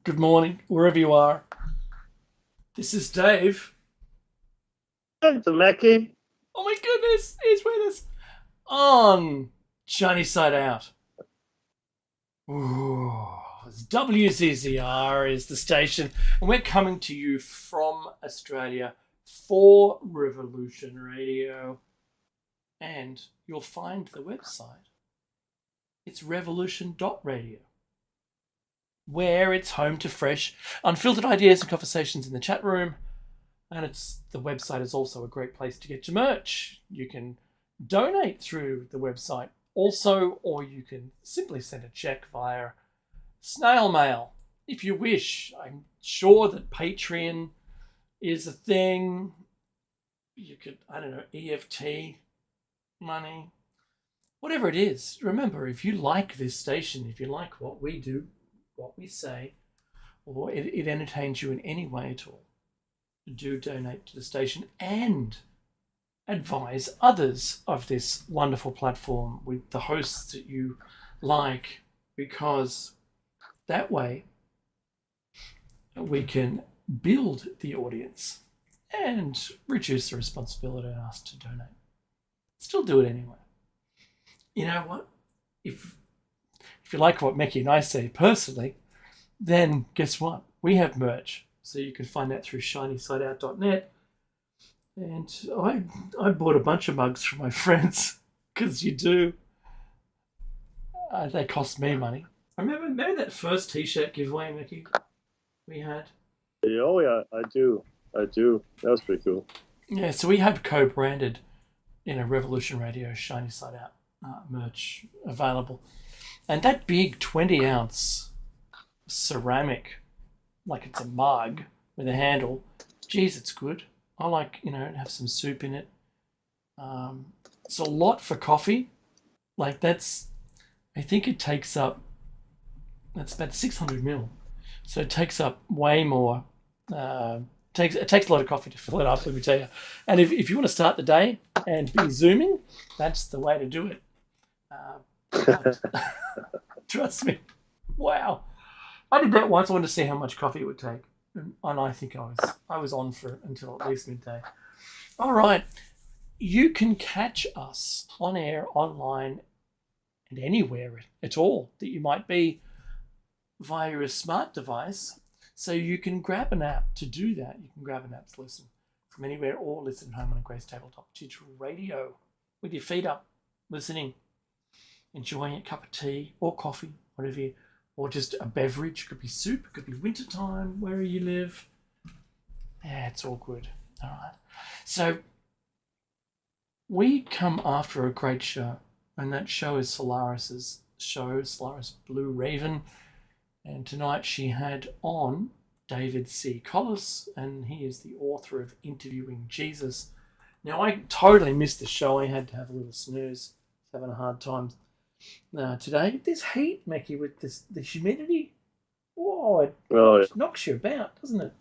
Good morning, wherever you are. This is Dave. To Mackie. Oh my goodness, he's with us on Shiny Side Out. Ooh, WCCR is the station, and we're coming to you from Australia for Revolution Radio. And you'll find the website. It's revolution.radio, where it's home to fresh, unfiltered ideas and conversations in the chat room. And the website is also a great place to get your merch. You can donate through the website also, or you can simply send a check via snail mail if you wish. I'm sure that Patreon is a thing. You could, EFT money, whatever it is. Remember, if you like this station, if you like what we do, what we say, or it entertains you in any way at all, do donate to the station and advise others of this wonderful platform with the hosts that you like, because that way we can build the audience and reduce the responsibility on us to donate. Still do it anyway. You know what? If you like what Mickey and I say personally, then guess what? We have merch. So you can find that through shinysideout.net. And I bought a bunch of mugs for my friends, because you do. They cost me money. Remember that first T-shirt giveaway, Mickey, we had? Oh yeah, I do. That was pretty cool. Yeah, so we have co-branded in a Revolution Radio Shiny Side Out merch available. And that big 20-ounce ceramic, like it's a mug with a handle, geez, it's good. I like, have some soup in it. It's a lot for coffee. Like I think it takes up, that's about 600 mil. So it takes up way more. It takes a lot of coffee to fill it up, let me tell you. And if you want to start the day and be zooming, that's the way to do it. Trust me. Wow. I did that once. I wanted to see how much coffee it would take. And I think I was on for it until at least midday. All right. You can catch us on air, online, and anywhere at all that you might be via a smart device. So you can grab an app to do that. You can grab an app to listen from anywhere, or listen home on a Grace Tabletop Digital Radio with your feet up, listening, enjoying a cup of tea or coffee, whatever you, or just a beverage. It could be soup, it could be wintertime, wherever you live. Yeah, it's all good. All right. So we come after a great show, and that show is Solaris's show, Solaris Blue Raven. And tonight she had on David C. Collis, and he is the author of Interviewing Jesus. Now, I totally missed the show. I had to have a little snooze. Having a hard time today. This heat, Mackie, with the humidity, it knocks you about, doesn't it?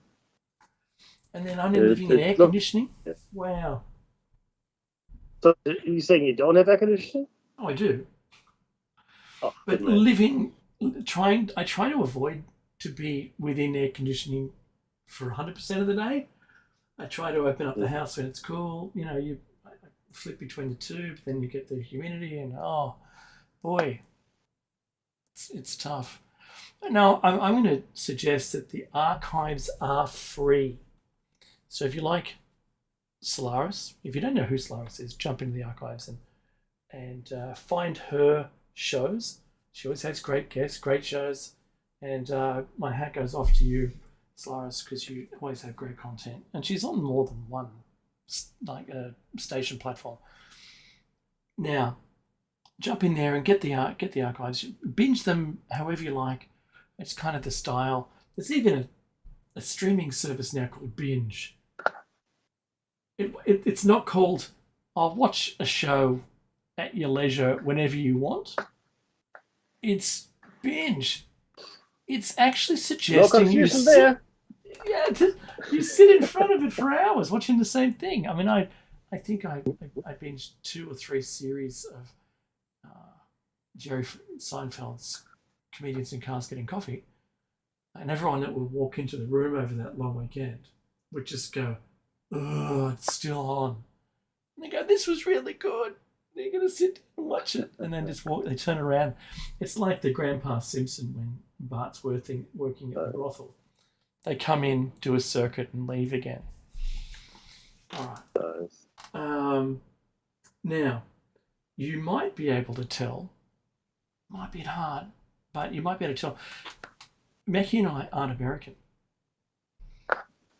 And then only living in air conditioning. Yeah. Wow. So you're saying you don't have air conditioning? Oh, I do. Oh, but living... I try to avoid to be within air conditioning for 100% of the day. I try to open up the house when it's cool. I flip between the two, but then you get the humidity, and oh boy, it's tough. Now I'm going to suggest that the archives are free. So if you like Solaris, if you don't know who Solaris is, jump into the archives and find her shows. She always has great guests, great shows, and my hat goes off to you, Solaris, because you always have great content. And she's on more than one, station platform. Now, jump in there and get the archives. Binge them however you like. It's kind of the style. There's even a streaming service now called Binge. It's not called, I'll watch a show at your leisure whenever you want. It's Binge. It's actually suggesting you sit in front of it for hours watching the same thing. I mean, I think I binged 2 or 3 series of Jerry Seinfeld's Comedians in Cars Getting Coffee. And everyone that would walk into the room over that long weekend would just go, "Oh, it's still on." And they go, "This was really good." They're going to sit and watch it, and then just walk. They turn around. It's like the Grandpa Simpson when Bart's working at the brothel. They come in, do a circuit, and leave again. All right. Now, you might be able to tell. Might be hard, but you might be able to tell. Mackie and I aren't American.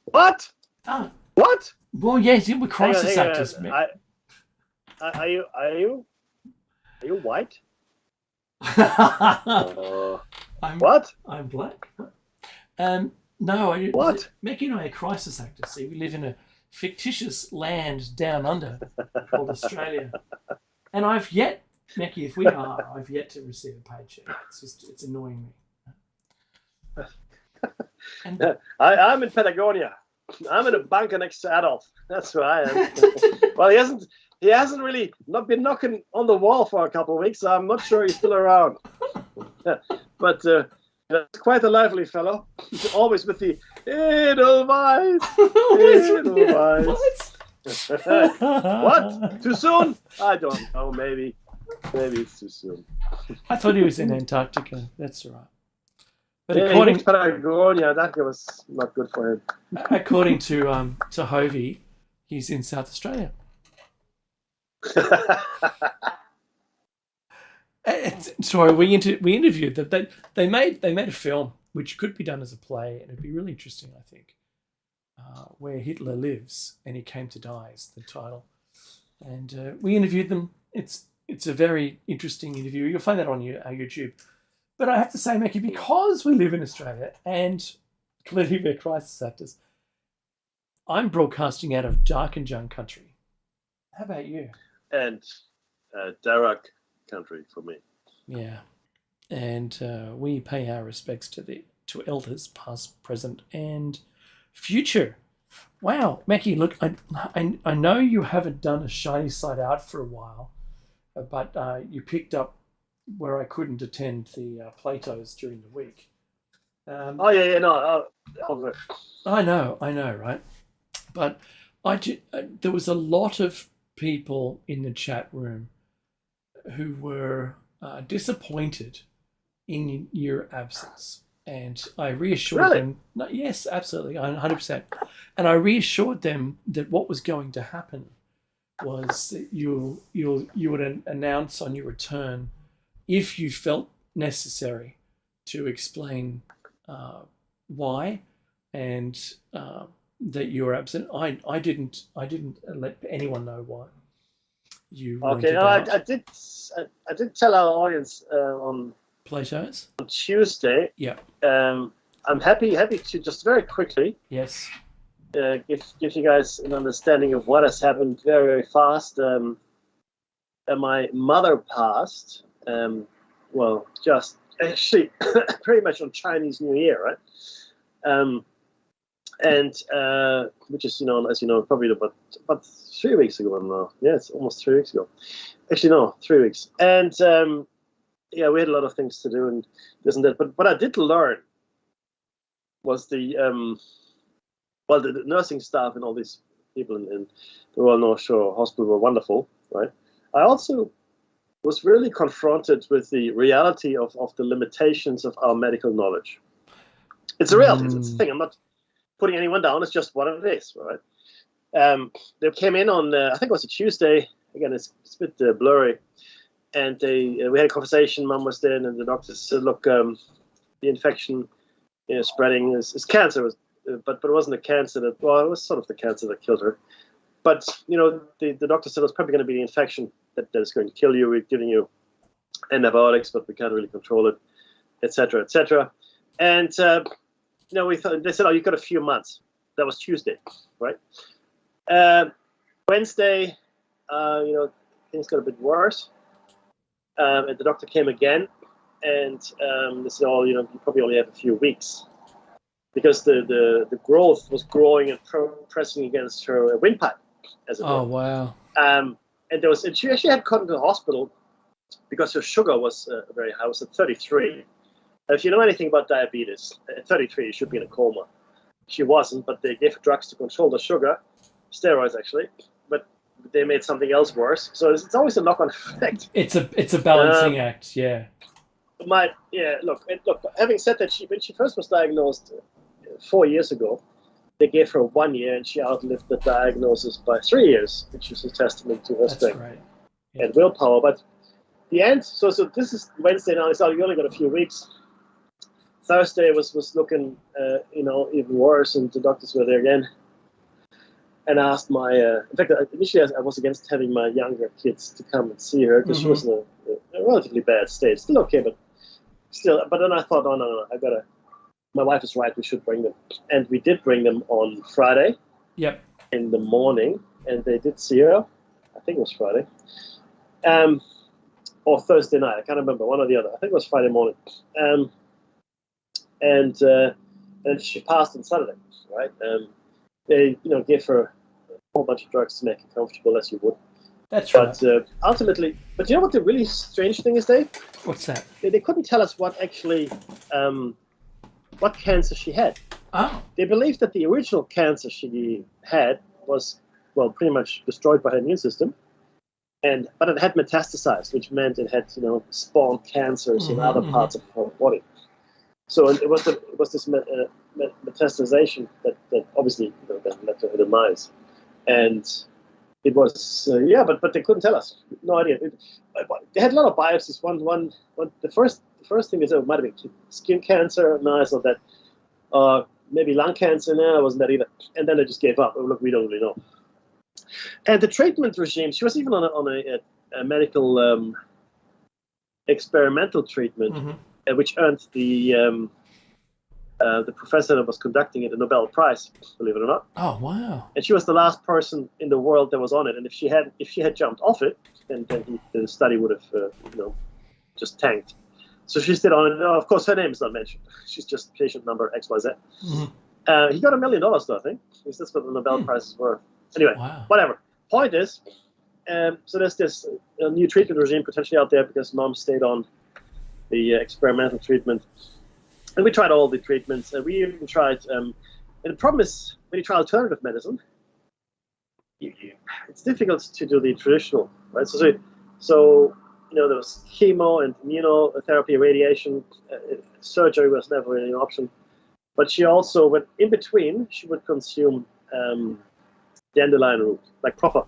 What? Oh. What? Well, yes, we're crisis actors. Are you white? What? I'm black. No. What? Mackie and I are crisis actors. See, we live in a fictitious land down under called Australia. And Mackie, if we are, I've yet to receive a paycheck. It's annoying me. And I'm in Patagonia. I'm in a bunker next to Adolf. That's where I am. Well, he hasn't really not been knocking on the wall for a couple of weeks, so I'm not sure he's still around. But he's quite a lively fellow. Always with the Edelweiss. What? Too soon? I don't know. Maybe it's too soon. I thought he was in Antarctica. That's all right. But according to Patagonia, that was not good for him. According to Hovey, he's in South Australia. Sorry, we interviewed them. They made a film which could be done as a play, and it'd be really interesting, I think. Where Hitler Lives and He Came to Die is the title, and we interviewed them. It's a very interesting interview. You'll find that on our YouTube. But I have to say, Mackie, because we live in Australia and clearly we're crisis actors, I'm broadcasting out of Darkinjung country. How about you? And Darak country for me. Yeah, and we pay our respects to elders, past, present, and future. Wow, Mackie, look, I know you haven't done a Shiny Side Out for a while, but you picked up where I couldn't attend the Plato's during the week. I know, right? But there was a lot of people in the chat room who were disappointed in your absence. And I reassured them. No, yes, absolutely, 100%. And I reassured them that what was going to happen was that you would announce on your return if you felt necessary to explain why and that you were absent. I didn't let anyone know why you weren't about. I did tell our audience on Plato's on Tuesday. Yeah. I'm happy to just very quickly yes give you guys an understanding of what has happened very fast. My mother passed. Well, just actually pretty much on Chinese New Year, right? And which is, as you know, probably about 3 weeks ago now. Yeah, it's almost 3 weeks ago. Actually, no, 3 weeks. And yeah, we had a lot of things to do and this and that. But what I did learn was the nursing staff and all these people in the Royal North Shore Hospital were wonderful, right? I also was really confronted with the reality of the limitations of our medical knowledge. It's a reality. It's a thing. I'm not putting anyone down. It's just what it is, right? They came in on, I think it was a Tuesday. Again, it's a bit blurry. And we had a conversation. Mum was there, and the doctor said, look, the infection spreading is cancer. But it wasn't a cancer it was sort of the cancer that killed her. But, the doctor said it was probably going to be the infection that is going to kill you. We're giving you antibiotics, but we can't really control it, etc., etc. And, we thought, they said, you've got a few months. That was Tuesday, right? Wednesday, things got a bit worse. And the doctor came again, and they said, you probably only have a few weeks. Because the growth was growing and pressing against her windpipe, as it were. Oh, wow. And she actually had gone to the hospital because her sugar was very high. It was at 33. If you know anything about diabetes, at 33, you should be in a coma. She wasn't, but they gave her drugs to control the sugar, steroids actually, but they made something else worse. So it's always a knock-on effect. It's a balancing act, yeah. Look. Having said that, when she first was diagnosed 4 years ago, they gave her 1 year, and she outlived the diagnosis by 3 years, which is a testament to her strength and willpower. But the end. So this is Wednesday now. So you only got a few weeks. Thursday was looking, even worse, and the doctors were there again. And I asked in fact, initially I was against having my younger kids to come and see her because she was in a relatively bad state. Still okay, but still. But then I thought, no, my wife is right, we should bring them. And we did bring them on Friday. Yep. In the morning, and they did see her. I think it was Friday. Or Thursday night, I can't remember, one or the other. I think it was Friday morning. And she passed on Saturday, right? They, gave her a whole bunch of drugs to make her comfortable, as you would. That's right. But ultimately, you know what the really strange thing is, Dave? What's that? They couldn't tell us what actually, what cancer she had. Oh. They believed that the original cancer she had was, pretty much destroyed by her immune system. But it had metastasized, which meant it had, spawned cancers in other parts of her body. So it was this metastasization that obviously then led to her demise, and it was but they couldn't tell us. No idea. They had a lot of biopsies. One the first thing they said might have been skin cancer. No, it's not that. Maybe lung cancer. No, it wasn't that either. And then they just gave up. Oh, look, we don't really know. And the treatment regime. She was even on a medical experimental treatment. Which earned the professor that was conducting it a Nobel Prize, believe it or not. Oh wow! And she was the last person in the world that was on it. And if she had jumped off it, then the study would have just tanked. So she stayed on it. Of course, her name is not mentioned. She's just patient number XYZ. He got $1 million though, I think. That's what the Nobel Prize is worth. Anyway, whatever. Point is, so there's this new treatment regime potentially out there because mom stayed on the experimental treatment, and we tried all the treatments. We even tried, and the problem is when you try alternative medicine, it's difficult to do the traditional, right? So there was chemo and immunotherapy, radiation, surgery was never really an option. But she also went in between. She would consume dandelion root, like proper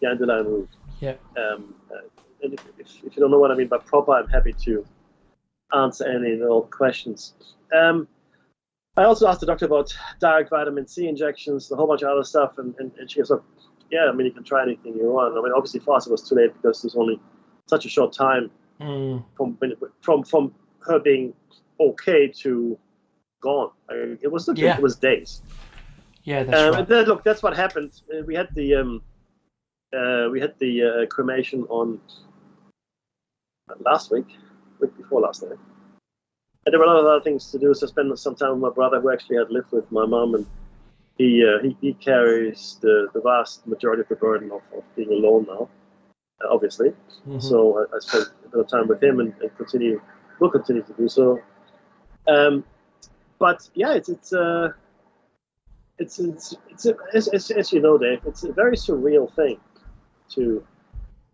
dandelion root. Yeah. And if you don't know what I mean by proper, I'm happy to answer any and all questions. I also asked the doctor about direct vitamin C injections, a whole bunch of other stuff, and she goes, you can try anything you want. I mean, obviously for us it was too late because there's only such a short time from her being okay to gone. It was it was days. Yeah, that's right. Look, that's what happened. We had the cremation on last week before last night. And there were a lot of other things to do, so I spent some time with my brother who actually had lived with my mom, and he carries the vast majority of the burden of being alone now, obviously. So I spent a bit of time with him and will continue to do so. But yeah, it's as you know, Dave, it's a very surreal thing to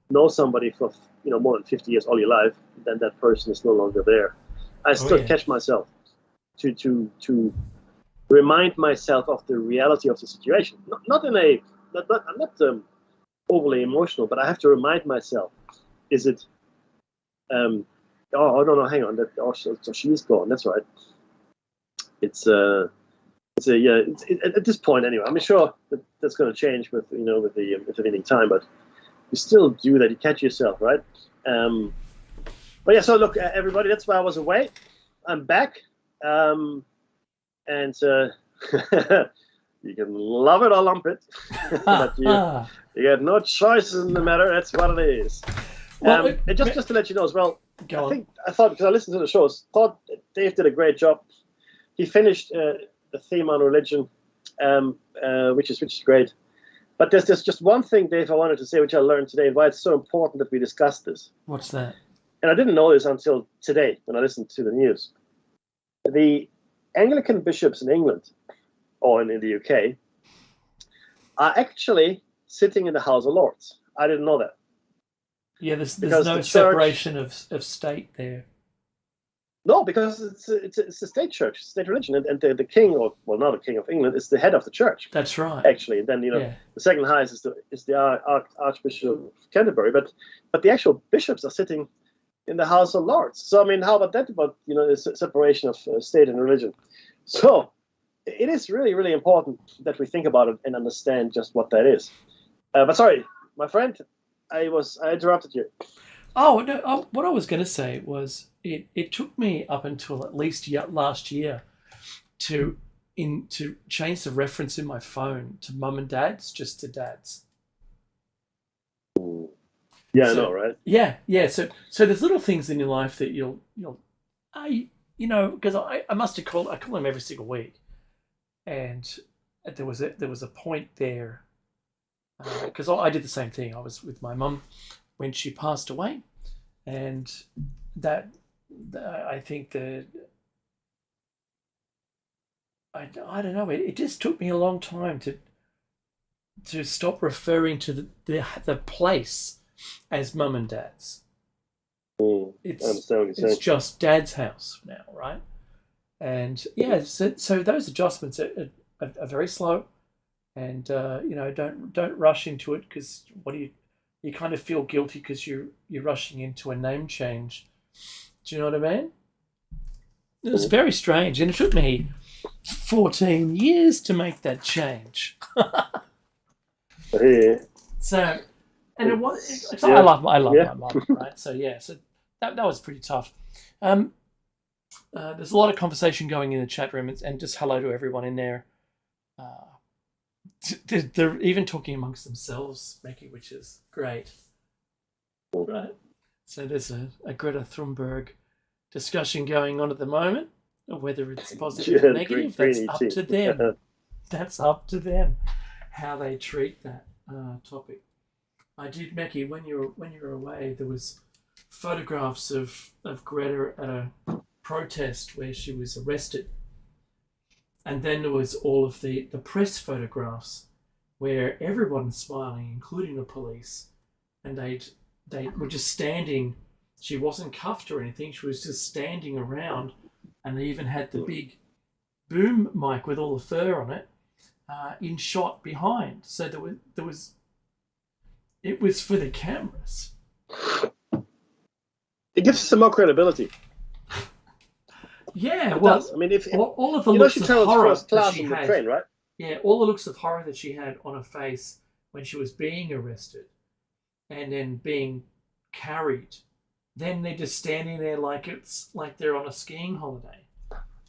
know somebody for more than 50 years all your life, then that person is no longer there. I still catch myself to remind myself of the reality of the situation. I'm not overly emotional, but I have to remind myself: is it? Oh no, hang on. So she's gone. That's right. At this point anyway. I'm sure that's going to change with the intervening time, but you still do that. You catch yourself, right? But yeah, so look, everybody, that's why I was away. I'm back, and you can love it or lump it, but you got no choices in the matter. That's what it is. And just to let you know as well, I thought because I listened to the shows, thought Dave did a great job. He finished the theme on religion, which is great. But there's just one thing, Dave, I wanted to say, which I learned today, and why it's so important that we discuss this. What's that? And I didn't know this until today when I listened to the news. the Anglican bishops in England or in the UK are actually sitting in the House of Lords. I didn't know that. Yeah, there's Because no the church, separation of state there. no, because it's a state church, state religion, and the king, or well, not the king of England, is the head of the church. That's right. Actually, and then Yeah. the second highest is the Archbishop of Canterbury, but the actual bishops are sitting in the House of Lords. So I mean, how about that? About the separation of state and religion. So it is really, really important that we think about it and understand just what that is. But sorry, my friend, I interrupted you. Oh no! What I was going to say was it took me up until at least last year to change the reference in my phone to mum and dad's just to dads. Yeah, So, I know, right? Yeah. So there's little things in your life that because I must have I call him every single week, and there was a point there because I did the same thing. I was with my mum when she passed away, and I think that I don't know. It just took me a long time to stop referring to the place as mum and dad's. I understand what you're saying. It's just dad's house now, right? And yeah, so those adjustments are very slow, and don't rush into it, because you kind of feel guilty because you're rushing into a name change. Do you know what I mean? It was very strange, and it took me 14 years to make that change. Yeah. So, and it was. Yeah. I love my Yeah. mum, right? So yeah, so that was pretty tough. There's a lot of conversation going in the chat room, and just hello to everyone in there. They're even talking amongst themselves, Mickey, which is great. Right. So there's a Greta Thunberg discussion going on at the moment, whether it's positive or negative. That's up to them. That's up to them how they treat that topic. I did, Mackie, when you were away, there was photographs of Greta at a protest where she was arrested, and then there was all of the press photographs where everyone's smiling, including the police, and they were just standing. She wasn't cuffed or anything. She was just standing around, and they even had the big boom mic with all the fur on it in shot behind. So there was. It was for the cameras. It gives us some more credibility. Yeah, It well, does. I mean, if all of the looks she of travels horror first that class she on the had. train, right? Yeah, all the looks of horror that she had on her face when she was being arrested, and then being carried. Then they're just standing there like it's like they're on a skiing holiday.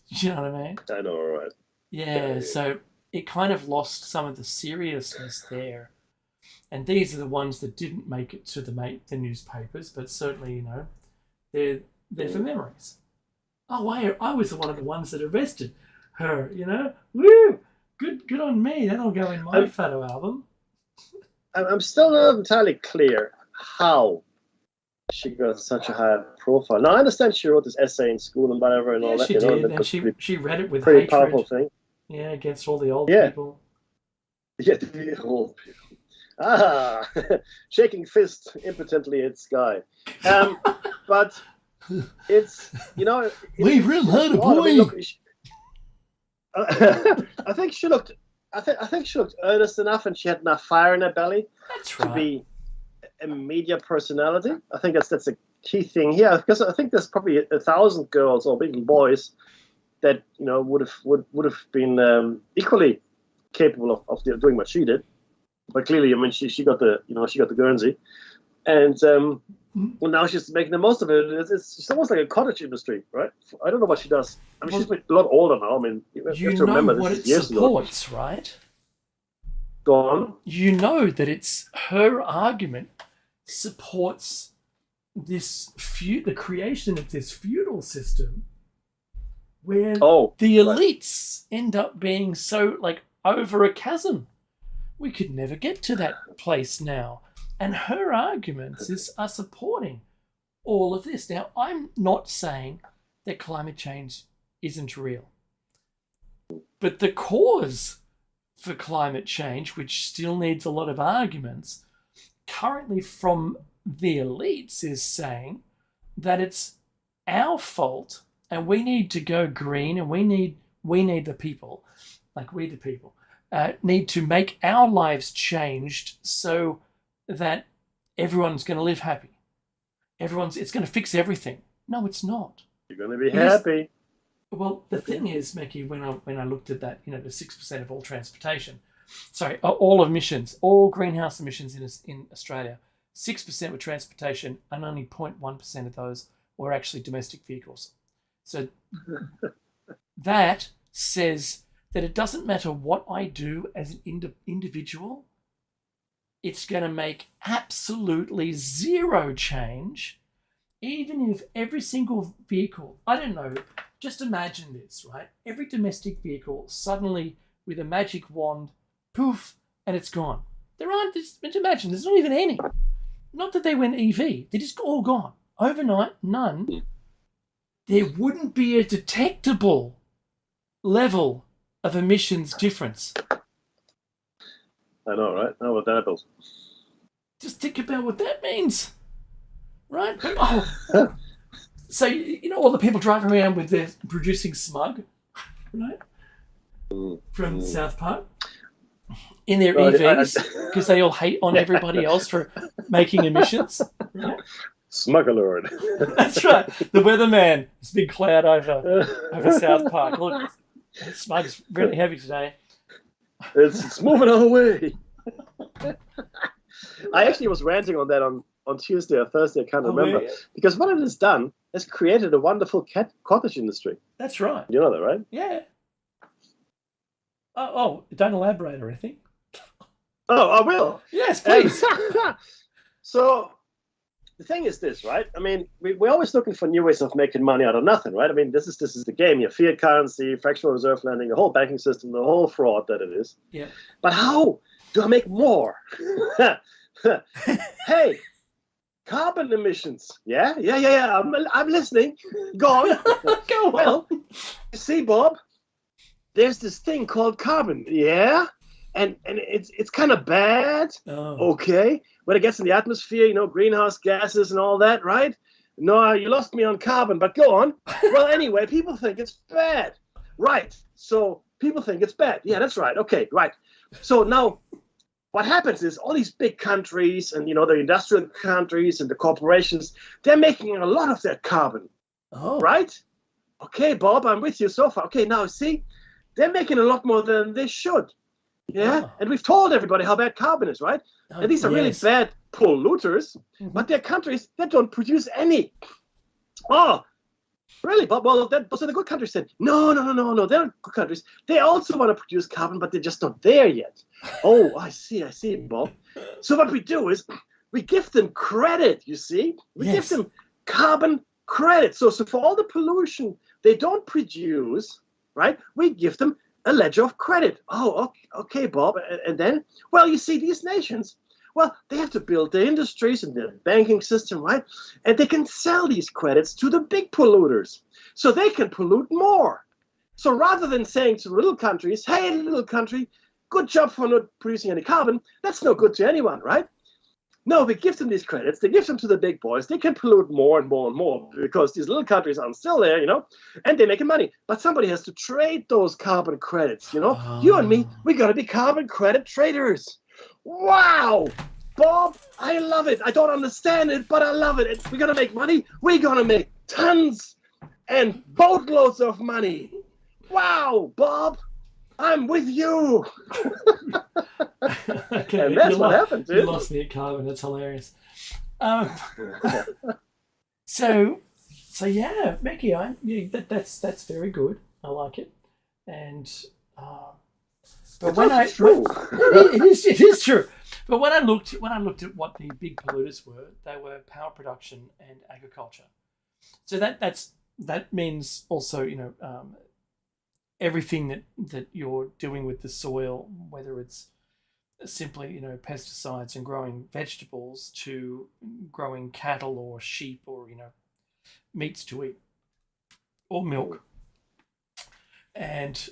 You know what I mean? I know, right? Yeah, so it kind of lost some of the seriousness there. And these are the ones that didn't make it to the newspapers, but certainly, they're for memories. Oh, I was one of the ones that arrested her, Woo! Good on me. That'll go in my photo album. I'm still not entirely clear how she got such a high profile. Now, I understand she wrote this essay in school and whatever and all that. She did, and she read it with hatred. Pretty powerful thing. Yeah, against all the old people. Yeah, the old people. Shaking fist impotently at sky. But it's, We've really had a boy. I mean, look, I think she looked earnest enough, and she had enough fire in her belly to be a media personality. I think that's a key thing here, because I think there's probably 1,000 girls or even boys that would have been equally capable of doing what she did. But clearly, I mean, she got the Guernsey, and well, now she's making the most of it. It's almost like a cottage industry, right? I don't know what she does. I mean, she's a lot older now. I mean, you have to remember what this it is years supports, ago. Right? Go on. You know that it's her argument supports the creation of this feudal system, where the elites end up being so over a chasm. We could never get to that place now. And her arguments are supporting all of this. Now, I'm not saying that climate change isn't real. But the cause for climate change, which still needs a lot of arguments, currently from the elites is saying that it's our fault and we need to go green, and we need the people, like we the people, need to make our lives changed so that everyone's going to live happy. It's going to fix everything. No, it's not. You're going to be happy. Well, the thing is, Mickey, when I looked at that, the 6% of all transportation, all emissions, all greenhouse emissions in Australia, 6% were transportation, and only 0.1% of those were actually domestic vehicles. So that says that it doesn't matter what I do as an individual, it's going to make absolutely zero change, even if every single vehicle, I don't know, just imagine this, right? Every domestic vehicle suddenly, with a magic wand, poof, and it's gone. Imagine, there's not even any. Not that they went EV, they're just all gone. Overnight, none. There wouldn't be a detectable level of emissions difference. I know, right? How about that, apples? Just think about what that means, right? So, all the people driving around with their producing smog, right? From South Park in their EVs because they all hate on everybody else for making emissions. Right? Smuggler. That's right. The weatherman. This big cloud over South Park. Look, the smug's really heavy today. It's moving our way. I actually was ranting on that on Tuesday or Thursday, I can't remember. Yeah. Because what it has done has created a wonderful cottage industry. That's right. You know that, right? Yeah. Oh, don't elaborate or anything. Oh, I will. Yes, please. So the thing is this, right? I mean, we're always looking for new ways of making money out of nothing, right? I mean, this is the game here. Fiat currency, fractional reserve lending, the whole banking system, the whole fraud that it is. Yeah. But how do I make more? Hey, carbon emissions. Yeah. I'm listening. Go on. Go on. Well, you see, Bob, there's this thing called carbon. Yeah. And it's kind of bad. Oh. Okay. When it gets in the atmosphere, greenhouse gases and all that, right? No, you lost me on carbon, but go on. Well, anyway, people think it's bad. Right. So people think it's bad. Yeah, that's right. Okay, right. So now what happens is all these big countries and, the industrial countries and the corporations, they're making a lot of that carbon. Oh. Right? Okay, Bob, I'm with you so far. Okay, now see, they're making a lot more than they should. Yeah, and we've told everybody how bad carbon is, right? And these are really bad polluters, but they're countries that don't produce any. Oh, really? But so the good countries said, no, they're not good countries. They also want to produce carbon, but they're just not there yet. Oh, I see, Bob. So what we do is we give them credit, you see? We give them carbon credit. So for all the pollution they don't produce, right, we give them a ledger of credit. Oh, okay, Bob. And then, well, you see, these nations, well, they have to build their industries and their banking system, right? And they can sell these credits to the big polluters so they can pollute more. So rather than saying to little countries, hey, little country, good job for not producing any carbon, that's no good to anyone, right? No, we give them these credits. They give them to the big boys. They can pollute more and more and more because these little countries aren't still there, and they're making money. But somebody has to trade those carbon credits, You and me, we got to be carbon credit traders. Wow, Bob, I love it. I don't understand it, but I love it. We're going to make money. We're going to make tons and boatloads of money. Wow, Bob. I'm with you. Okay, and that's what happened, dude. You lost me at carbon. That's hilarious. So yeah, Mickey, that's very good. I like it. And but it is true. But when I looked at what the big polluters were, they were power production and agriculture. So that means also everything that you're doing with the soil, whether it's simply pesticides and growing vegetables to growing cattle or sheep or meats to eat or milk. And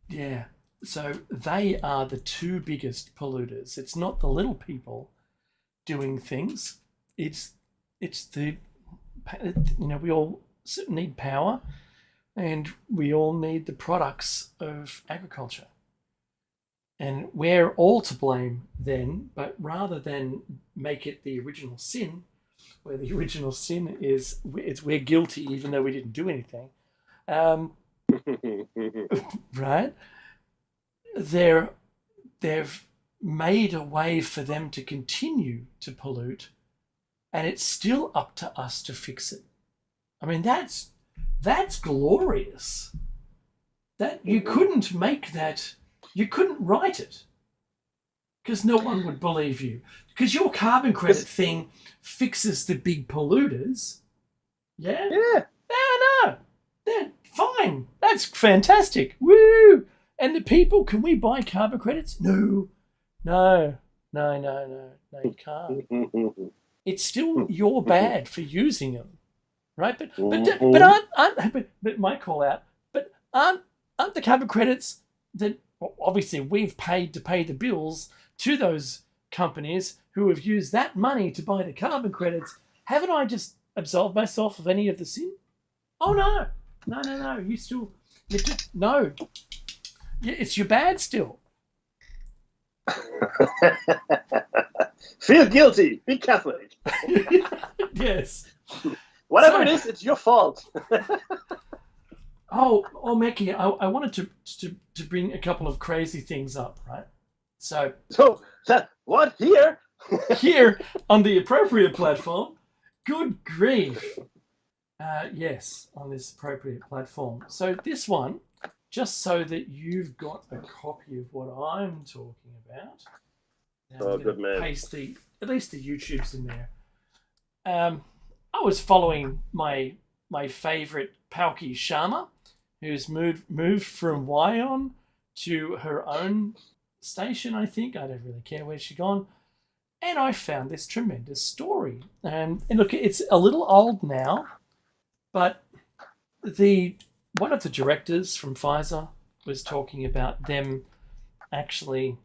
yeah, so they are the two biggest polluters. It's not the little people doing things. It's the, we all need power, and we all need the products of agriculture. And we're all to blame then, but rather than make it the original sin, where the original sin is we're guilty even though we didn't do anything, right? They've made a way for them to continue to pollute, and it's still up to us to fix it. I mean, that's glorious. That you couldn't make that. You couldn't write it because no one would believe you. Because your carbon credit thing fixes the big polluters. Yeah? Yeah. No. They're fine. That's fantastic. Woo! And the people, can we buy carbon credits? No, you can't. It's still your bad for using them, right? But my call out. But aren't the carbon credits that obviously we've paid to pay the bills to those companies who have used that money to buy the carbon credits? Haven't I just absolved myself of any of the sin? Oh no. You still, no. It's your bad still. Feel guilty. Be Catholic. Yes. Whatever it is, it's your fault. Oh, Meki, I wanted to bring a couple of crazy things up, right? So that what here? Here on the appropriate platform. Good grief. Yes, on this appropriate platform. So this one, just so that you've got a copy of what I'm talking about. Now Good man. Paste at least the YouTube's in there. I was following my favorite Palki Sharma, who's moved from Wyon to her own station, I think. I don't really care where she's gone. And I found this tremendous story. And look, it's a little old now, but one of the directors from Pfizer was talking about them actually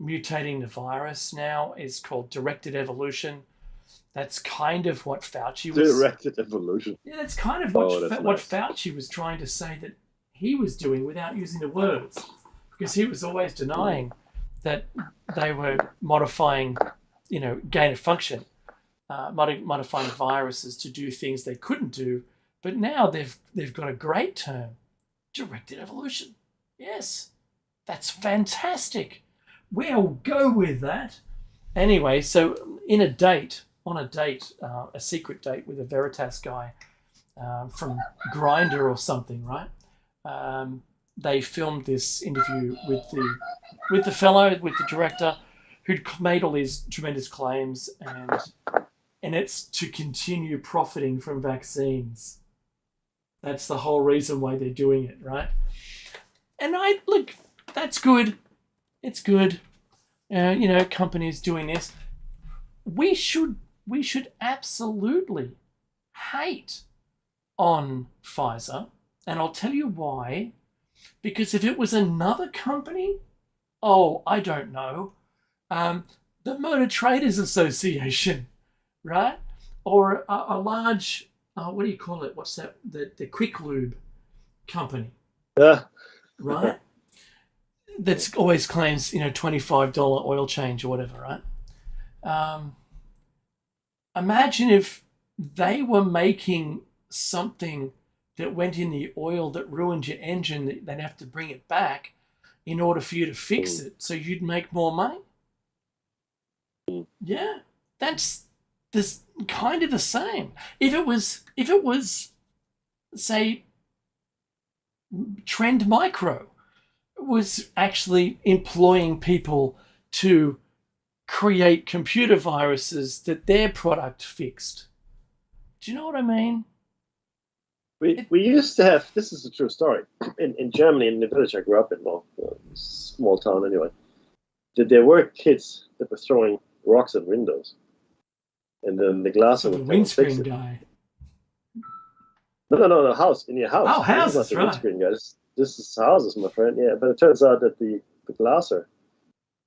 mutating the virus now. Is called directed evolution. That's kind of what Fauci was... Directed evolution. Yeah, that's kind of what Fauci was trying to say that he was doing without using the words. Because he was always denying that they were modifying, gain of function, modifying viruses to do things they couldn't do. But now they've got a great term, directed evolution. Yes, that's fantastic. We'll go with that. Anyway, so on a date, a secret date with a Veritas guy from Grindr or something, right? They filmed this interview with the director who'd made all these tremendous claims, and it's to continue profiting from vaccines. That's the whole reason why they're doing it, right? And look, that's good. It's good. Companies doing this. We should absolutely hate on Pfizer, and I'll tell you why. Because if it was another company, I don't know, the Motor Traders Association, right? Or a large, what do you call it? What's that? The Quick Lube company, right? That's always claims, $25 oil change or whatever, right? Imagine if they were making something that went in the oil that ruined your engine, that they'd have to bring it back in order for you to fix it so you'd make more money. Yeah, that's this kind of the same. If it was, say, Trend Micro was actually employing people to create computer viruses that their product fixed. Do you know what I mean? We used to have, this is a true story, in Germany, in the village I grew up in, small town anyway, that there were kids that were throwing rocks at windows. And then the glass would windscreen guy. No, house, in your house. Oh, houses, right. Windscreen guys. this is houses, my friend. Yeah, but it turns out that the glasser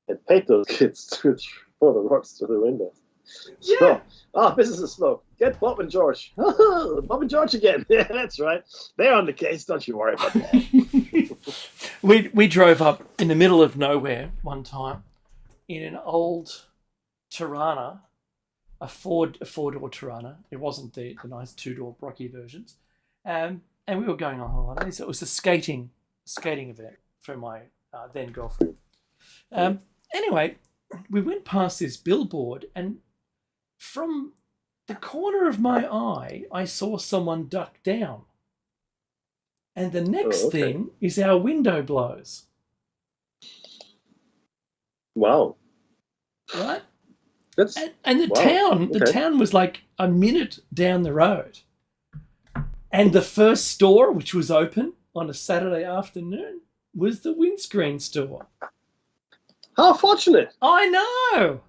had paid those kids to throw the rocks through the windows. Yeah. So, business is slow. Get Bob and George. Bob and George again. Yeah, that's right. They're on the case. Don't you worry about that. we drove up in the middle of nowhere one time in an old Tirana, a four-door Tirana. It wasn't the nice two-door Brocky versions. And we were going on holiday, so it was a skating event for my then girlfriend. Anyway, we went past this billboard, and from the corner of my eye, I saw someone duck down. And the next thing is our window blows. Wow. Right? That's and the town was like a minute down the road. And the first store, which was open on a Saturday afternoon, was the windscreen store. How fortunate. I know.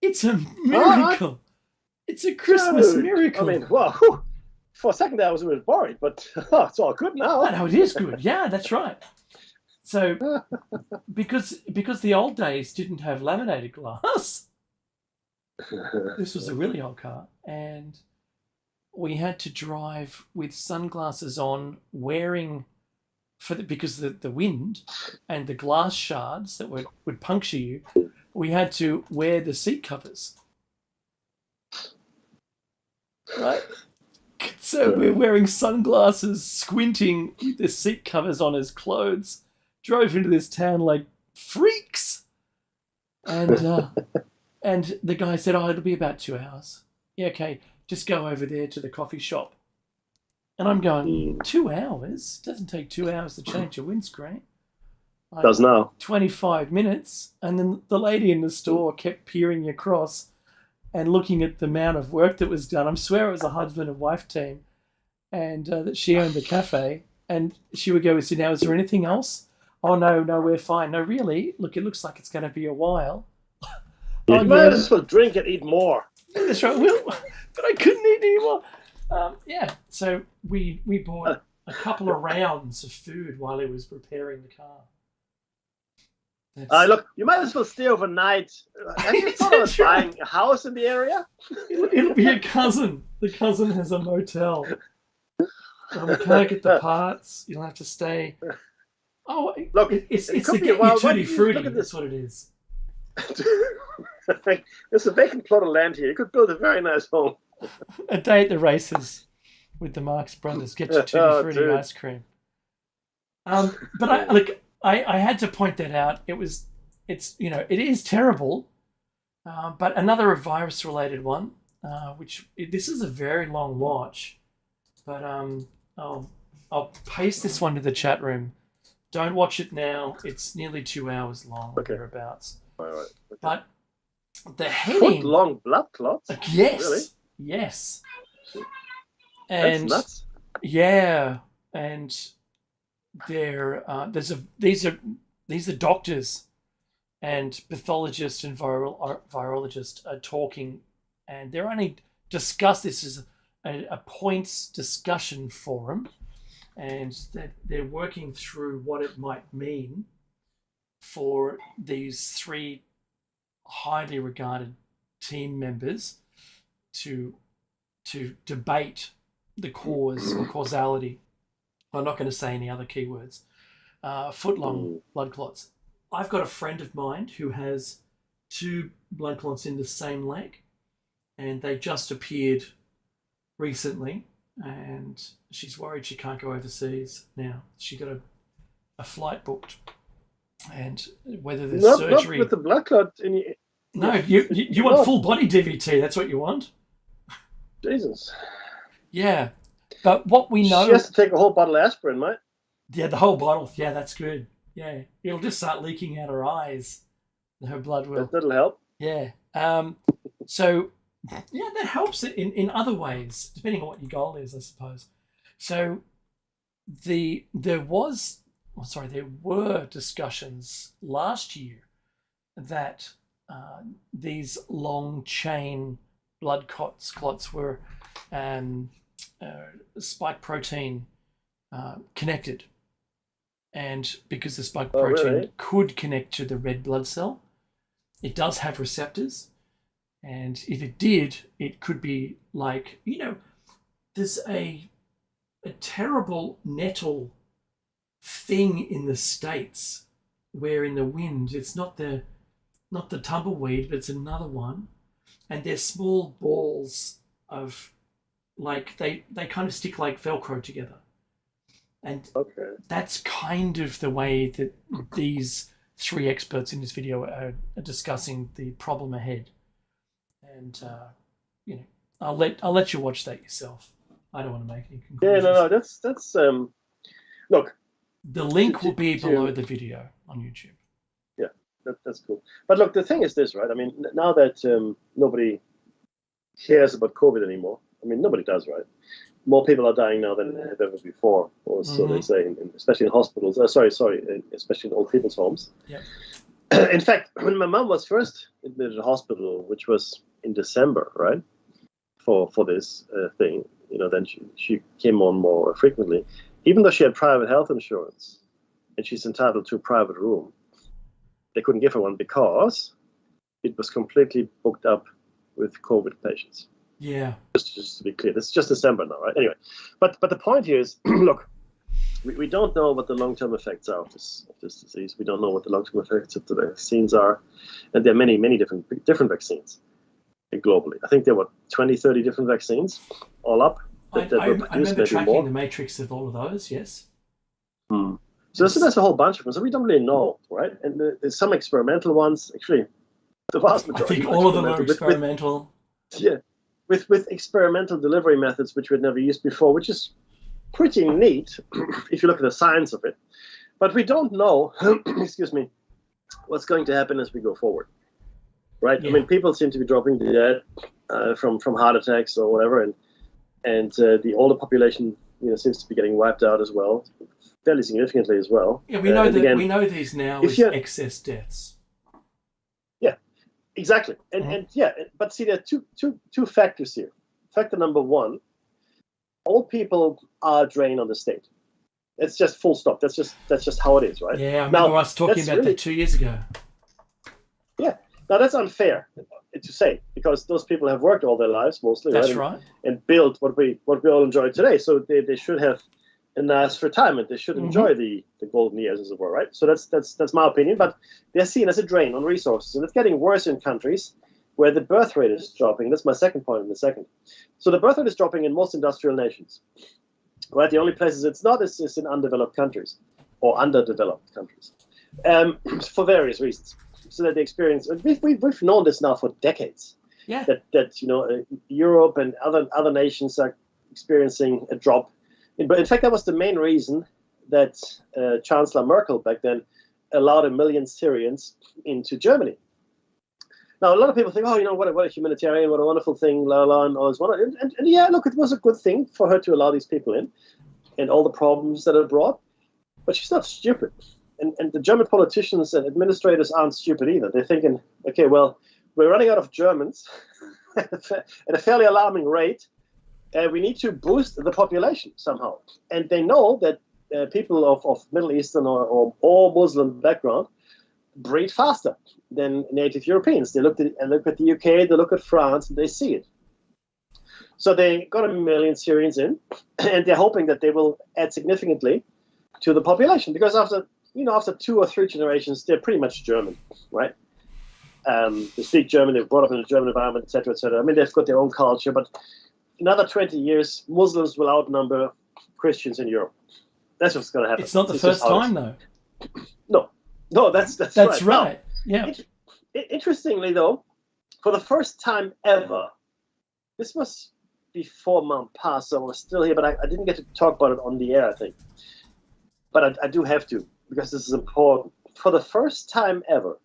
It's a miracle. It's a Christmas miracle. I mean, well, for a second there I was a bit worried, but it's all good now. No, it is good. Yeah, that's right. So, because the old days didn't have laminated glass, this was a really old car, and we had to drive with sunglasses on, wearing because the wind and the glass shards that would puncture you. We had to wear the seat covers, right? So we're wearing sunglasses, squinting with the seat covers on as clothes. Drove into this town like freaks, and and the guy said, "Oh, it'll be about 2 hours." Yeah, okay, just go over there to the coffee shop. And I'm going, 2 hours? Doesn't take 2 hours to change your windscreen. Does now. 25 minutes. And then the lady in the store kept peering across and looking at the amount of work that was done. I swear it was a husband and wife team, and that she owned the cafe. And she would go, "Now, is there anything else?" "Oh, no, we're fine." "No, really? Look, it looks like it's going to be a while." You might as well drink and eat more. That's right. Well, but I couldn't eat anymore. So we bought a couple of rounds of food while he was preparing the car. Look, you might as well stay overnight. Have you thought about buying a house in the area? It'll be a cousin. The cousin has a motel. We can't get the parts. You'll have to stay. Oh, look, it's to get you tutti frutti. That's what it is. There's a vacant plot of land here. You could build a very nice home. A day at the races with the Marx Brothers. Get you tutti frutti ice cream. But I had to point that out. It is terrible. But another virus-related one, this is a very long watch, but I'll paste this one to the chat room. Don't watch it now. It's nearly 2 hours long, thereabouts. All right. Okay. But the heading... Foot-long blood clots? Yes. Really? Yes. And, that's nuts. Yeah, and these are doctors and pathologists and virologists are talking, and they're only discuss this as a points discussion forum, and they're working through what it might mean for these three highly regarded team members to debate the cause or causality. I'm not going to say any other keywords. Foot-long blood clots. I've got a friend of mine who has 2 blood clots in the same leg, and they just appeared recently, and she's worried she can't go overseas now. She got a flight booked, and whether there's surgery... Not with the blood clot in your... No, you want full body DVT. That's what you want. Jesus. Yeah, but what we know... She has to take a whole bottle of aspirin, mate. Yeah, the whole bottle. Yeah, that's good. Yeah, it'll just start leaking out her eyes. Her blood will. That'll help. Yeah. So, yeah, that helps in other ways, depending on what your goal is, I suppose. So, there were discussions last year that these long chain blood clots were spike protein connected, And because the spike Oh, protein really? could connect to the red blood cell, it does have receptors. And if it did, it could be like, there's a terrible nettle thing in the States where in the wind, it's not the tumbleweed, but it's another one. And they're small balls of like, they kind of stick like Velcro together. And Okay. that's kind of the way that these three experts in this video are discussing the problem ahead. And I'll let you watch that yourself. I don't want to make any Yeah, conclusions. no, that's look. The link will be to- below the video on YouTube. Yeah, that's cool. But look, the thing is this, right? I mean, now that nobody cares about COVID anymore, I mean, nobody does, right? More people are dying now than ever before, or so they say, especially in hospitals. Especially in old people's homes. Yeah. In fact, when my mom was first admitted to hospital, which was in December, right, for this thing, then she came on more frequently, even though she had private health insurance and she's entitled to a private room. They couldn't give her one because it was completely booked up with COVID patients. Yeah. Just to be clear, this is just December now, right? Anyway, but the point here is, look, we don't know what the long-term effects are of this disease. We don't know what the long-term effects of the vaccines are, and there are many different vaccines globally. I think there were 20, 30 different vaccines all up that were I produced, remember maybe tracking more. the matrix of all of those. Yes. So there's a whole bunch of them. So we don't really know, right? And there's some experimental ones. Actually, the vast I majority. think all of them are with- experimental. with experimental delivery methods which we'd never used before, which is pretty neat if you look at the science of it. But we don't know, excuse me, what's going to happen as we go forward, right? Yeah. I mean, people seem to be dropping dead from heart attacks or whatever, and the older population, seems to be getting wiped out as well, fairly significantly as well. Yeah, we know And that again, we know these now if as you're- excess deaths. Exactly, and but see, there are two factors here. Factor number one: old people are drained on the state. It's just full stop. That's just how it is, right? Yeah, I remember Now, us talking that's about really- that 2 years ago. Now that's unfair to say because those people have worked all their lives mostly, That's right? right. And built what we all enjoy today. So they should have a nice retirement. They should enjoy the golden years, as it were, right? So that's my opinion. But they're seen as a drain on resources, and it's getting worse in countries where the birth rate is dropping. That's my second point in a second. So the birth rate is dropping in most industrial nations, right? The only places it's not is in undeveloped countries or underdeveloped countries, for various reasons. So that they experience. We've known this now for decades. Yeah. That Europe and other nations are experiencing a drop. But in fact, that was the main reason that Chancellor Merkel back then allowed 1 million Syrians into Germany. Now, a lot of people think, what a humanitarian, what a wonderful thing, and all this. And yeah, look, it was a good thing for her to allow these people in and all the problems that it brought. But she's not stupid. And the German politicians and administrators aren't stupid either. They're thinking, okay, well, we're running out of Germans at a fairly alarming rate. We need to boost the population somehow. And they know that people of Middle Eastern or Muslim background breed faster than native Europeans. They look at the UK, they look at France, and they see it. So they got 1 million Syrians in, and they're hoping that they will add significantly to the population because after 2 or 3 generations, they're pretty much German, right? They speak German, they're brought up in a German environment, etc., etc. I mean, they've got their own culture, but another 20 years, Muslims will outnumber Christians in Europe. That's what's going to happen. It's not the It's first just how it time, is. though. No, that's That's right. right. Now, Yeah. Interestingly, though, for the first time ever, this was before Mount Pass, so I was still here, but I didn't get to talk about it on the air, I think. But I do have to, because this is important. For the first time ever,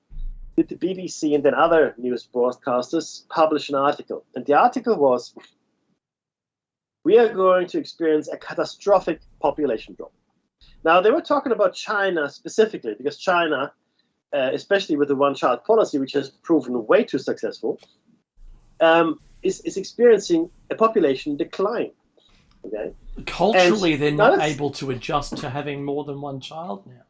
did the BBC and then other news broadcasters publish an article. And the article was, we are going to experience a catastrophic population drop. Now, they were talking about China specifically, because China, especially with the one-child policy, which has proven way too successful, is experiencing a population decline. Okay, Culturally, they're now not able to adjust to having more than one child now.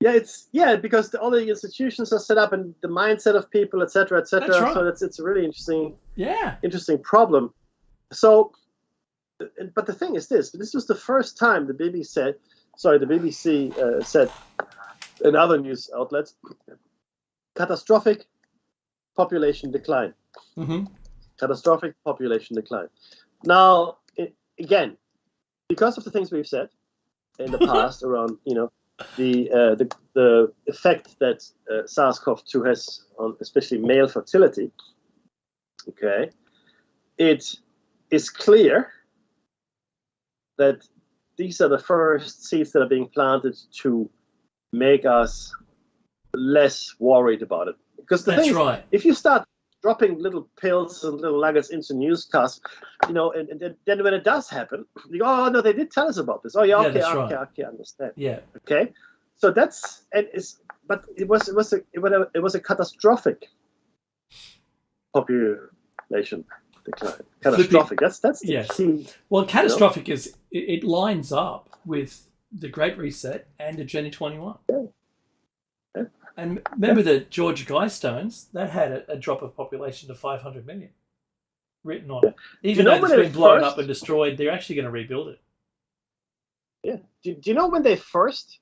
Because all the institutions are set up and the mindset of people, etc., etc. That's right. So it's a really Yeah. interesting problem. So, but the thing is this was the first time the BBC said in other news outlets, catastrophic population decline. Mm-hmm. Catastrophic population decline. Now, again, because of the things we've said in the past around, the effect that SARS-CoV-2 has on especially male fertility, okay, it is clear that these are the first seeds that are being planted to make us less worried about it. Because the thing is, right. if you start dropping little pills and little nuggets into newscasts, and then when it does happen, you go, oh no, they did tell us about this. Oh yeah, okay, I understand. Yeah. Okay, so but it was a catastrophic population decline. Catastrophic. That's the key. Well, catastrophic is it lines up with the Great Reset and Agenda 21. Yeah. And remember the Georgia Guidestones, that had a drop of population to 500 million written on it. Even though it's been blown up and destroyed, they're actually going to rebuild it. Yeah. Do you know when they first?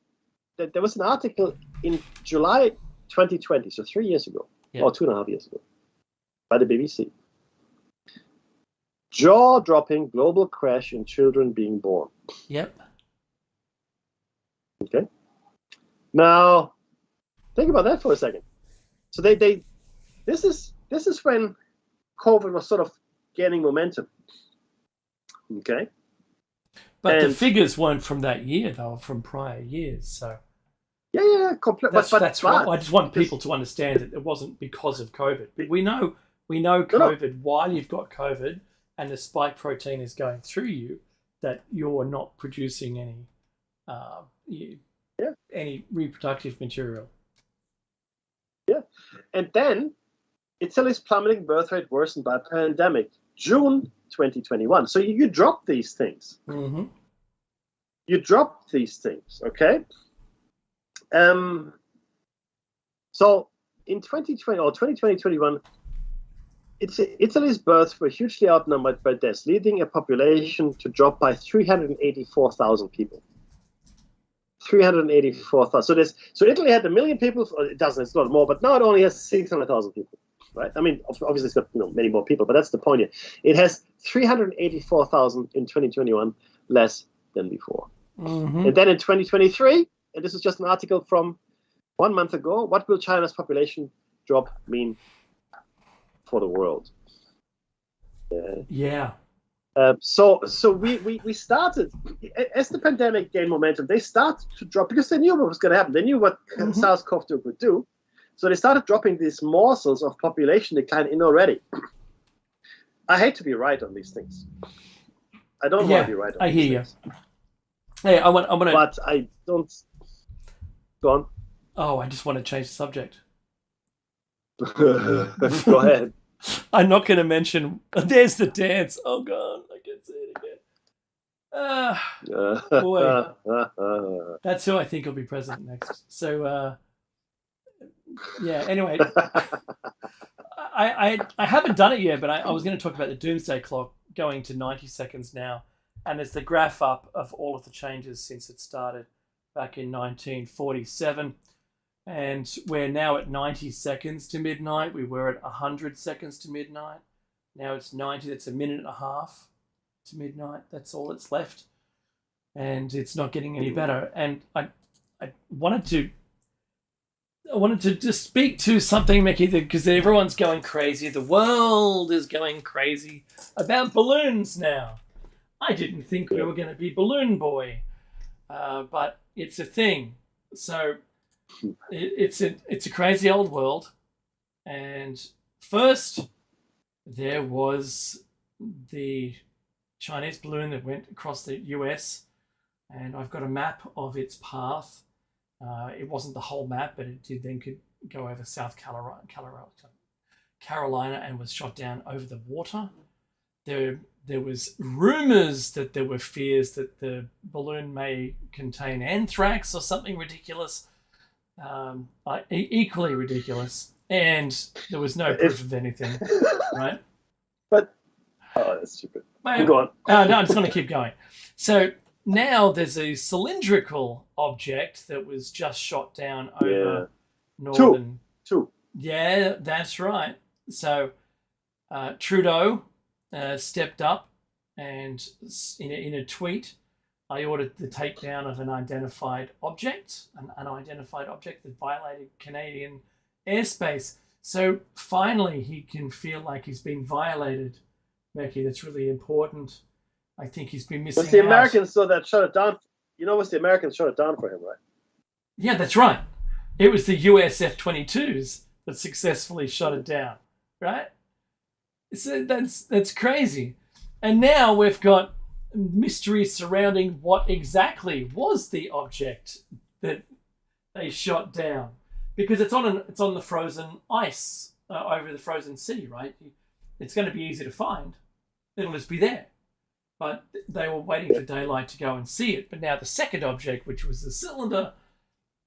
There was an article in July 2020, so 3 years ago, or 2.5 years ago, by the BBC. Jaw-dropping global crash in children being born. Yep. Okay. Now, think about that for a second. So this is when COVID was sort of gaining momentum. Okay. But the figures weren't from that year; they were from prior years. So. Yeah, completely. That's right. I just want people to understand that it wasn't because of COVID. We know COVID. While you've got COVID and the spike protein is going through you, that you're not producing any reproductive material. Yeah, and then Italy's plummeting birth rate worsened by pandemic, June 2021. So you drop these things. Mm-hmm. You drop these things, okay? So in 2020 or 2021, Italy's births were hugely outnumbered by deaths, leading a population to drop by 384,000 people. 384,000. So Italy had 1 million people. It doesn't. It's not more, but now it only has 600,000 people. Right? I mean, obviously it's got many more people, but that's the point here. It has 384,000 in 2021 less than before. Mm-hmm. And then in 2023, and this is just an article from 1 month ago, what will China's population drop mean for the world? Yeah. So we started, as the pandemic gained momentum, they started to drop because they knew what was going to happen. They knew what SARS-CoV-2 would do. So they started dropping these morsels of population decline in already. I hate to be right on these things. I don't want to be right on these things. I hear you. Hey, I want to... But I don't... Go on. Oh, I just want to change the subject. Go ahead. I'm not going to mention... There's the dance. Oh, God. I can say it again. Boy. That's who I think will be president next. So, anyway. I haven't done it yet, but I was going to talk about the doomsday clock going to 90 seconds now. And there's the graph up of all of the changes since it started back in 1947. And we're now at 90 seconds to midnight. We were at 100 seconds to midnight. Now it's 90. That's a minute and a half to midnight. That's all that's left. And it's not getting any better. And I wanted to just speak to something, Mickey, because everyone's going crazy. The world is going crazy about balloons now. I didn't think we were going to be balloon boy, but it's a thing. So it's a crazy old world. And first, there was the Chinese balloon that went across the US, and I've got a map of its path. It wasn't the whole map, but it could go over South Carolina and was shot down over the water. there was rumors that there were fears that the balloon may contain anthrax or something ridiculous, equally ridiculous, and there was no proof of anything, right? But that's stupid. Go on. No, I'm just going to keep going. So now there's a cylindrical object that was just shot down over northern. Two. Yeah, that's right. So Trudeau stepped up, and in a tweet, I ordered the takedown of an unidentified object that violated Canadian airspace. So finally, he can feel like he's been violated, Becky. That's really important. I think he's been missing out. It was the Americans that shut it down. It was the Americans shut it down for him, right? Yeah, that's right. It was the US F-22s that successfully shut it down, right? So that's crazy. And now we've got mystery surrounding what exactly was the object that they shot down, because it's on the frozen ice over the frozen sea, right? It's going to be easy to find. It'll just be there. But they were waiting for daylight to go and see it. But now the second object, which was the cylinder,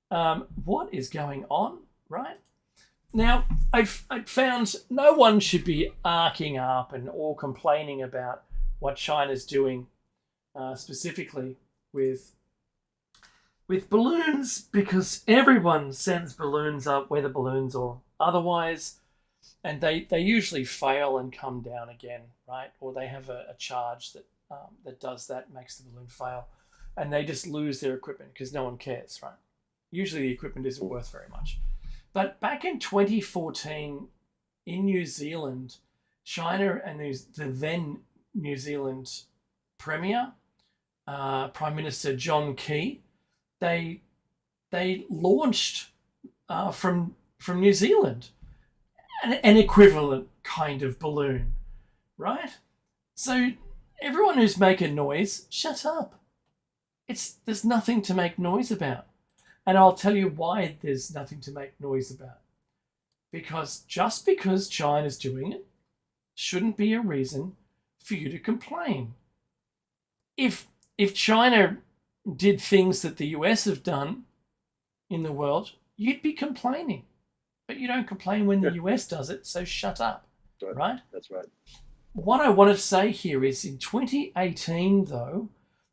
what is going on, right? Now, I've found no one should be arcing up and all complaining about what China's doing, specifically with balloons, because everyone sends balloons up, weather balloons or otherwise, and they usually fail and come down again, right? Or they have a charge that does that, makes the balloon fail, and they just lose their equipment because no one cares, right? Usually the equipment isn't worth very much. But back in 2014 in New Zealand, China and the then New Zealand Premier, Prime Minister John Key, they launched from New Zealand an equivalent kind of balloon, right? So everyone who's making noise, shut up. There's nothing to make noise about. And I'll tell you why there's nothing to make noise about. Because just because China's doing it shouldn't be a reason for you to complain. If China did things that the US have done in the world, you'd be complaining. But you don't complain when the US does it, so shut up, right? That's right. What I want to say here is in 2018, though,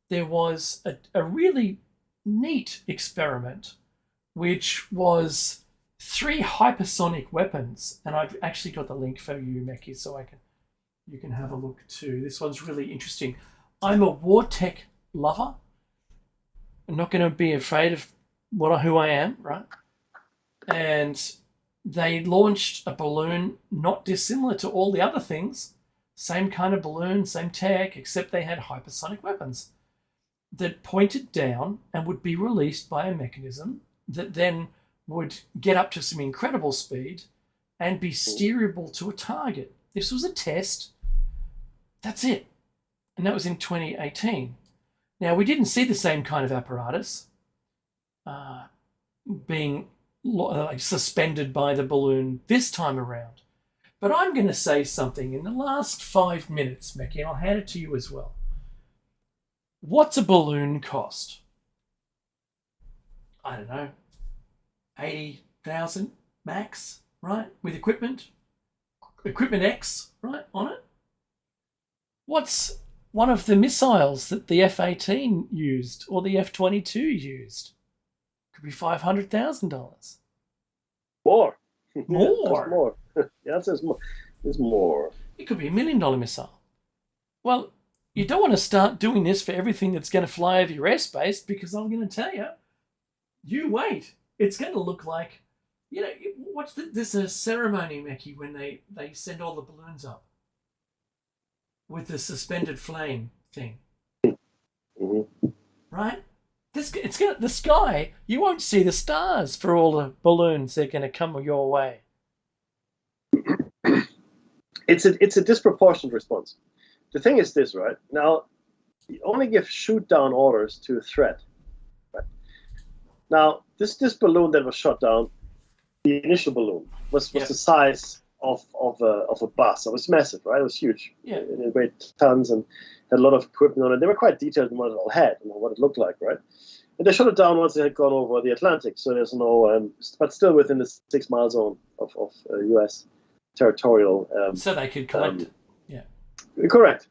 there was a really neat experiment, which was 3 hypersonic weapons, and I've actually got the link for you, Meki, so you can have a look too. This one's really interesting. I'm a war tech lover. I'm not going to be afraid of who I am, right? And they launched a balloon not dissimilar to all the other things. Same kind of balloon, same tech, except they had hypersonic weapons that pointed down and would be released by a mechanism that then would get up to some incredible speed and be steerable to a target. This was a test. That's it. And that was in 2018. Now, we didn't see the same kind of apparatus being suspended by the balloon this time around. But I'm going to say something in the last 5 minutes, Meki, and I'll hand it to you as well. What's a balloon cost? I don't know, 80,000 max, right? With equipment X, right, on it. What's one of the missiles that the F-18 used or the F-22 used? Could be $500,000. More. More. The answer is more. Is more. It could be $1 million missile. Well, you don't want to start doing this for everything that's going to fly over your airspace, because I'm going to tell you, you wait. It's going to look like, there's a ceremony, Meki, when they send all the balloons up with the suspended flame thing. Mm-hmm. Right? The sky, you won't see the stars for all the balloons that are going to come your way. It's a disproportionate response. The thing is this, right? Now, you only give shoot down orders to a threat. Right? Now, this balloon that was shot down, the initial balloon, was the size of a bus. It was massive, right? It was huge. Yeah. It weighed tons and had a lot of equipment on it. They were quite detailed in what it all had and what it looked like, right? And they shut it down once they had gone over the Atlantic, so there's no, but still within the 6 mile zone of U.S. territorial. So they could collect it. Yeah. Correct.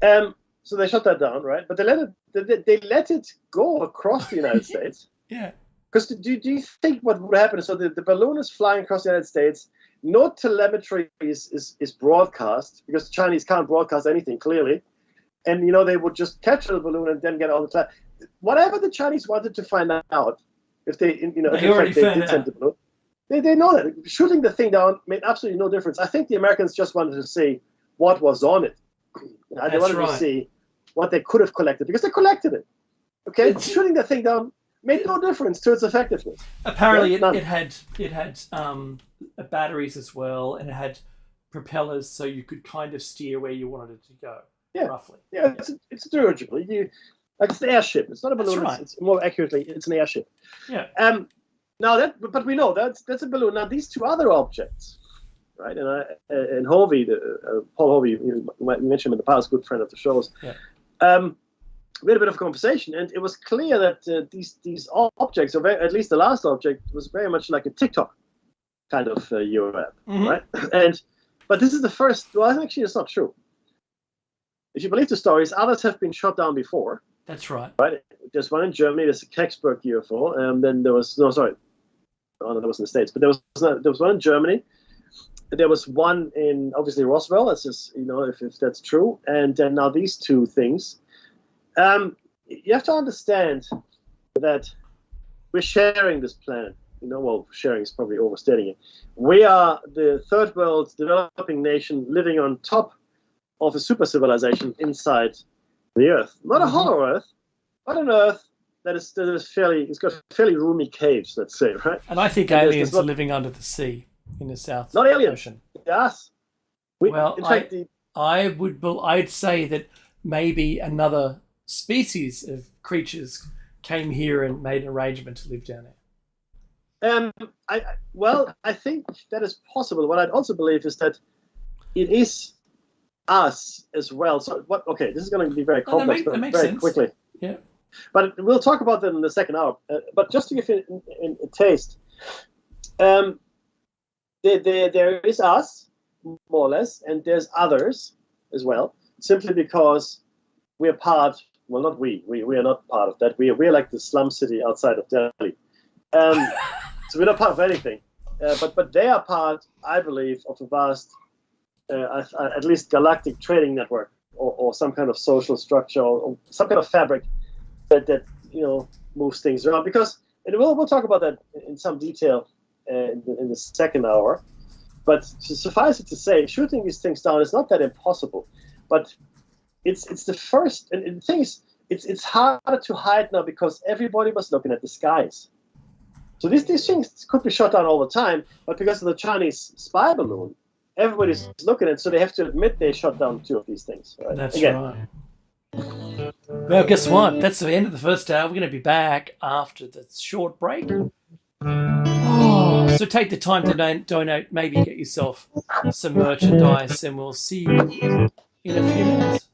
So they shut that down, right? But they let it go across the United States. Yeah. Because do you think what would happen? So the balloon is flying across the United States. No telemetry is broadcast because the Chinese can't broadcast anything clearly, and they would just catch the balloon and then get on the whatever the Chinese wanted to find out. If they already found send the balloon, they know that shooting the thing down made absolutely no difference. I think the Americans just wanted to see what was on it. They wanted to see what they could have collected because they collected it. Okay, shooting the thing down made no difference to its effectiveness. Apparently, it had batteries as well, and it had propellers, so you could kind of steer where you wanted it to go. Yeah, roughly. Yeah, it's dirigible. It's an airship. It's not a balloon. Right. It's more accurately, it's an airship. Yeah. But we know that's a balloon. Now these two other objects, right? And Hovey, Paul Hovey, you mentioned him in the past, good friend of the show's. Yeah. We had a bit of a conversation, and it was clear that these objects, or at least the last object, was very much like a TikTok kind of UAP, right? But this is the first. Well, actually, it's not true. If you believe the stories, others have been shot down before. That's right. Right. There's one in Germany. There's a Kecksburg UFO, and then there was that was in the States, but there was one in Germany. There was one in obviously Roswell. That's just if that's true, and then now these two things. You have to understand that we're sharing this planet. Well, sharing is probably overstating it. We are the third world developing nation living on top of a super civilization inside the Earth. Not a hollow Earth, but an Earth that is it's got fairly roomy caves, let's say, right? And I think aliens are living under the sea in the South Not aliens. Ocean. Yes. I'd say that maybe another species of creatures came here and made an arrangement to live down there. I think that is possible. What I'd also believe is that it is us as well. So what? Okay, this is going to be very complex, but very sense. Quickly. Yeah. But we'll talk about that in the second hour. But just to give you a taste, there is us, more or less, and there's others as well. Simply because we're part. Well, not we. We are not part of that. We're like the slum city outside of Delhi. So we're not part of anything. But they are part, I believe, of a vast, at least galactic trading network, or some kind of social structure, or some kind of fabric that moves things around. Because we'll talk about that in some detail in the second hour. But to suffice it to say, shooting these things down is not that impossible. But it's the first, and the thing is, it's harder to hide now because everybody was looking at the skies. So these things could be shot down all the time, but because of the Chinese spy balloon, everybody's looking at it, so they have to admit they shot down two of these things. Right? That's right. Well, guess what? That's the end of the first hour. We're going to be back after the short break. So take the time to donate, maybe get yourself some merchandise, and we'll see you in a few minutes.